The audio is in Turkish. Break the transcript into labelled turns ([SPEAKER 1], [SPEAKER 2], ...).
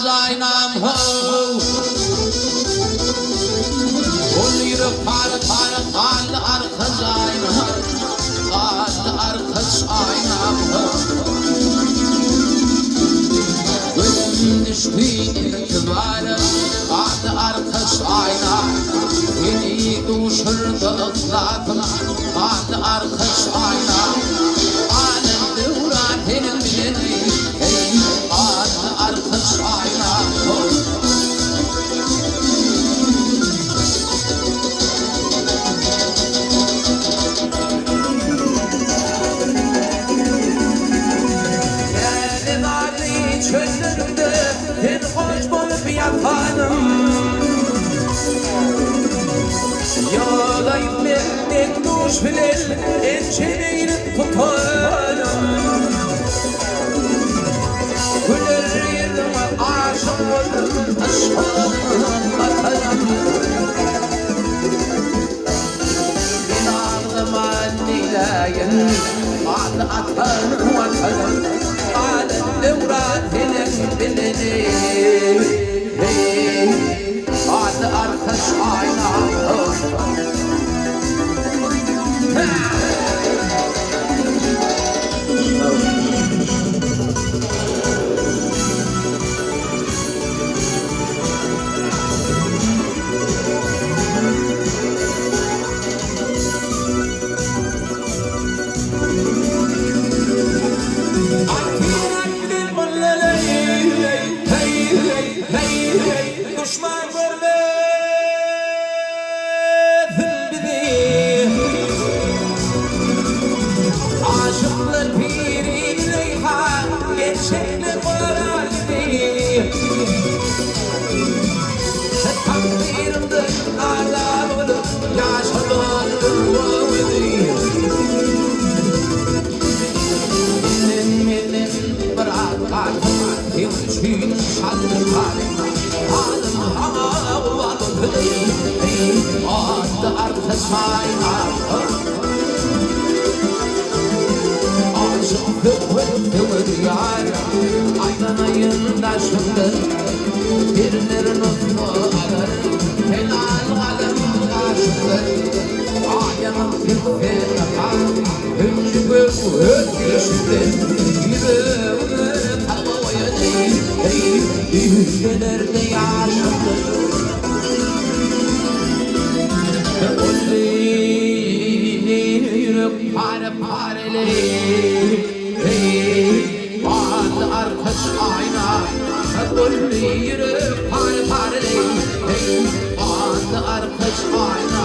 [SPEAKER 1] zaynam ho Ol yürü par kaldı arka zaynam Kaldı arka zaynam ho Gözüm düştü itibarı Kaldı arka zaynam Beni duşurdu ısladım Kaldı arka zaynam Alemde uğrar benim bileni Kaldı arka zaynam Gelin Ali çöllerinde bir hoş bulup yatanım Yola gitmek duş bilir ençeğini tutarım Güler yerime aşık oldum aşkım atarım Bir ağzım anneyleyim Adı atarım atarım Alemde muradinin bileni Adı arkadaş ayna Düşman görmesin bizi Aşıklar pirin reyhan Gerçekler moralini Takdirimde azap olup yaşadım Benim bırakan Yılçın şanlı kalima Adım havalı Adı arka sayna Aşık kıvır yar Aydan ayında şimdi Birileri nutlu alır Helal kalem aşıktır Ayağın fikri kal Hüncü göğü geçti Yüreğimi tavaya değil Yücelerde yaşadı Yürek pare pareli Vardı arkadaş ayna Yürek pare pareli Vardı arkadaş ayna